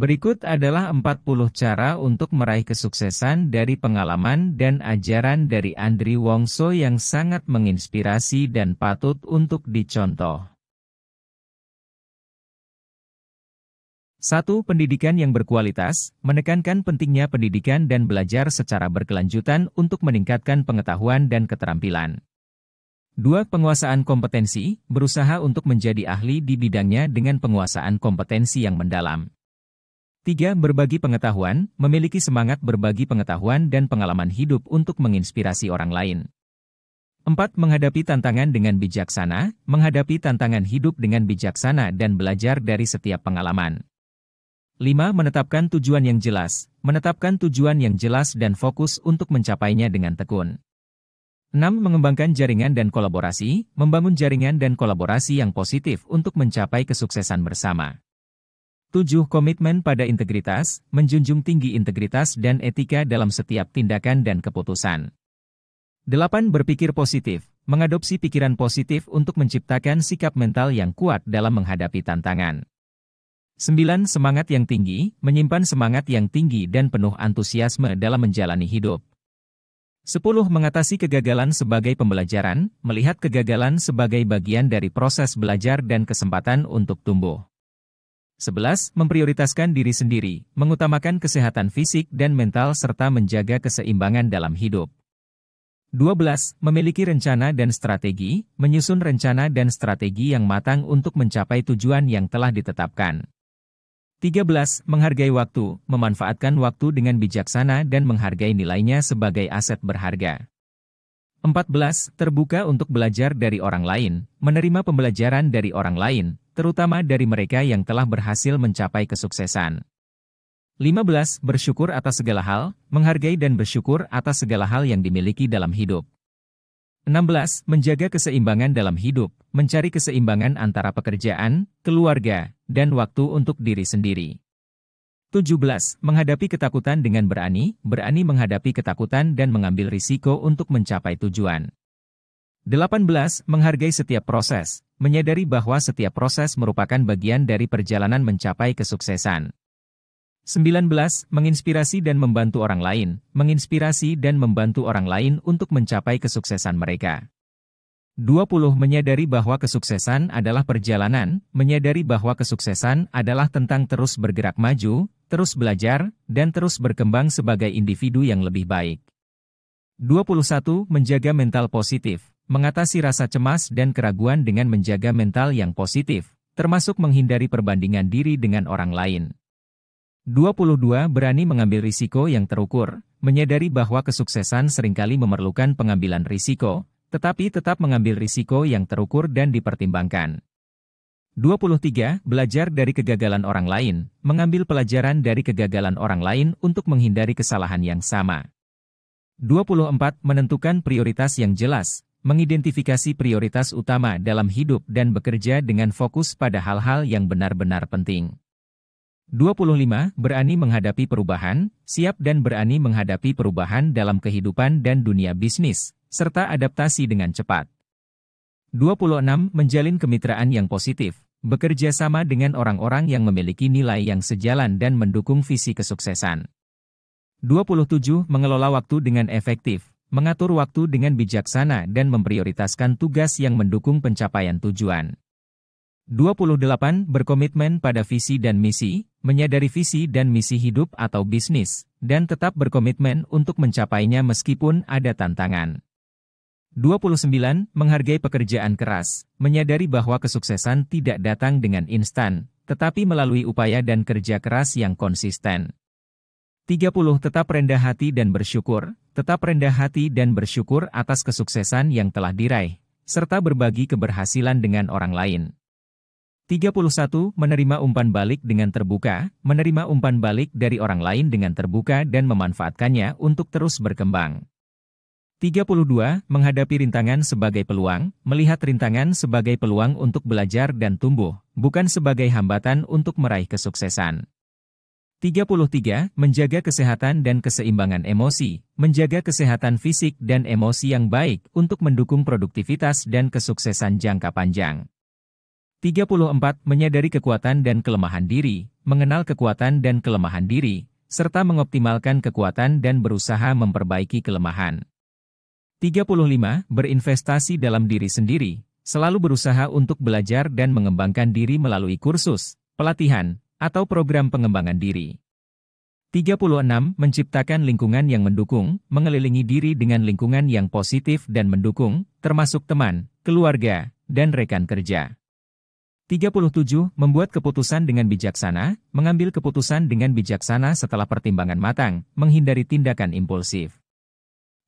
Berikut adalah 40 cara untuk meraih kesuksesan dari pengalaman dan ajaran dari Andri Wongso yang sangat menginspirasi dan patut untuk dicontoh. 1. Pendidikan yang berkualitas, menekankan pentingnya pendidikan dan belajar secara berkelanjutan untuk meningkatkan pengetahuan dan keterampilan. 2. Penguasaan kompetensi, berusaha untuk menjadi ahli di bidangnya dengan penguasaan kompetensi yang mendalam. 3. Berbagi pengetahuan, memiliki semangat berbagi pengetahuan dan pengalaman hidup untuk menginspirasi orang lain. 4. Menghadapi tantangan dengan bijaksana, menghadapi tantangan hidup dengan bijaksana dan belajar dari setiap pengalaman. 5. Menetapkan tujuan yang jelas, menetapkan tujuan yang jelas dan fokus untuk mencapainya dengan tekun. 6. Mengembangkan jaringan dan kolaborasi, membangun jaringan dan kolaborasi yang positif untuk mencapai kesuksesan bersama. 7. Komitmen pada integritas, menjunjung tinggi integritas dan etika dalam setiap tindakan dan keputusan. 8. Berpikir positif, mengadopsi pikiran positif untuk menciptakan sikap mental yang kuat dalam menghadapi tantangan. 9. Semangat yang tinggi, menyimpan semangat yang tinggi dan penuh antusiasme dalam menjalani hidup. 10. Mengatasi kegagalan sebagai pembelajaran, melihat kegagalan sebagai bagian dari proses belajar dan kesempatan untuk tumbuh. 11. Memprioritaskan diri sendiri, mengutamakan kesehatan fisik dan mental serta menjaga keseimbangan dalam hidup. 12. Memiliki rencana dan strategi, menyusun rencana dan strategi yang matang untuk mencapai tujuan yang telah ditetapkan. 13. Menghargai waktu, memanfaatkan waktu dengan bijaksana dan menghargai nilainya sebagai aset berharga. 14. Terbuka untuk belajar dari orang lain, menerima pembelajaran dari orang lain, terutama dari mereka yang telah berhasil mencapai kesuksesan. 15. Bersyukur atas segala hal, menghargai dan bersyukur atas segala hal yang dimiliki dalam hidup. 16. Menjaga keseimbangan dalam hidup, mencari keseimbangan antara pekerjaan, keluarga, dan waktu untuk diri sendiri. 17. Menghadapi ketakutan dengan berani, berani menghadapi ketakutan dan mengambil risiko untuk mencapai tujuan. 18. Menghargai setiap proses, menyadari bahwa setiap proses merupakan bagian dari perjalanan mencapai kesuksesan. 19. Menginspirasi dan membantu orang lain, menginspirasi dan membantu orang lain untuk mencapai kesuksesan mereka. 20. Menyadari bahwa kesuksesan adalah perjalanan, menyadari bahwa kesuksesan adalah tentang terus bergerak maju, terus belajar, dan terus berkembang sebagai individu yang lebih baik. 21. Menjaga mental positif, mengatasi rasa cemas dan keraguan dengan menjaga mental yang positif, termasuk menghindari perbandingan diri dengan orang lain. 22. Berani mengambil risiko yang terukur, menyadari bahwa kesuksesan seringkali memerlukan pengambilan risiko, tetapi tetap mengambil risiko yang terukur dan dipertimbangkan. 23. Belajar dari kegagalan orang lain, mengambil pelajaran dari kegagalan orang lain untuk menghindari kesalahan yang sama. 24. Menentukan prioritas yang jelas, mengidentifikasi prioritas utama dalam hidup dan bekerja dengan fokus pada hal-hal yang benar-benar penting. 25. Berani menghadapi perubahan, siap dan berani menghadapi perubahan dalam kehidupan dan dunia bisnis, serta adaptasi dengan cepat. 26. Menjalin kemitraan yang positif, bekerja sama dengan orang-orang yang memiliki nilai yang sejalan dan mendukung visi kesuksesan. 27. Mengelola waktu dengan efektif, mengatur waktu dengan bijaksana dan memprioritaskan tugas yang mendukung pencapaian tujuan. 28. Berkomitmen pada visi dan misi, menyadari visi dan misi hidup atau bisnis, dan tetap berkomitmen untuk mencapainya meskipun ada tantangan. 29. Menghargai pekerjaan keras, menyadari bahwa kesuksesan tidak datang dengan instan, tetapi melalui upaya dan kerja keras yang konsisten. 30. Tetap rendah hati dan bersyukur, tetap rendah hati dan bersyukur atas kesuksesan yang telah diraih, serta berbagi keberhasilan dengan orang lain. 31. Menerima umpan balik dengan terbuka, menerima umpan balik dari orang lain dengan terbuka dan memanfaatkannya untuk terus berkembang. 32. Menghadapi rintangan sebagai peluang, melihat rintangan sebagai peluang untuk belajar dan tumbuh, bukan sebagai hambatan untuk meraih kesuksesan. 33. Menjaga kesehatan dan keseimbangan emosi, menjaga kesehatan fisik dan emosi yang baik untuk mendukung produktivitas dan kesuksesan jangka panjang. 34. Menyadari kekuatan dan kelemahan diri, mengenal kekuatan dan kelemahan diri, serta mengoptimalkan kekuatan dan berusaha memperbaiki kelemahan. 35. Berinvestasi dalam diri sendiri, selalu berusaha untuk belajar dan mengembangkan diri melalui kursus, pelatihan, atau program pengembangan diri. 36. Menciptakan lingkungan yang mendukung, mengelilingi diri dengan lingkungan yang positif dan mendukung, termasuk teman, keluarga, dan rekan kerja. 37. Membuat keputusan dengan bijaksana, mengambil keputusan dengan bijaksana setelah pertimbangan matang, menghindari tindakan impulsif.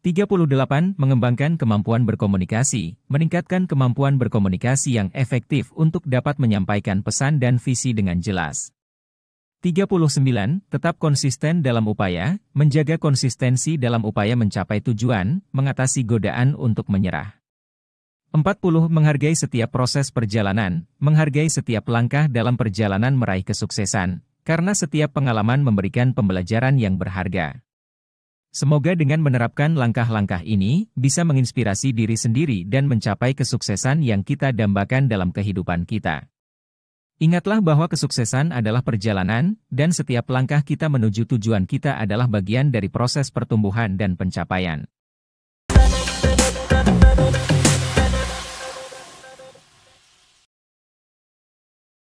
38. Mengembangkan kemampuan berkomunikasi, meningkatkan kemampuan berkomunikasi yang efektif untuk dapat menyampaikan pesan dan visi dengan jelas. 39. Tetap konsisten dalam upaya, menjaga konsistensi dalam upaya mencapai tujuan, mengatasi godaan untuk menyerah. 40. Menghargai setiap proses perjalanan, menghargai setiap langkah dalam perjalanan meraih kesuksesan, karena setiap pengalaman memberikan pembelajaran yang berharga. Semoga dengan menerapkan langkah-langkah ini, bisa menginspirasi diri sendiri dan mencapai kesuksesan yang kita dambakan dalam kehidupan kita. Ingatlah bahwa kesuksesan adalah perjalanan, dan setiap langkah kita menuju tujuan kita adalah bagian dari proses pertumbuhan dan pencapaian.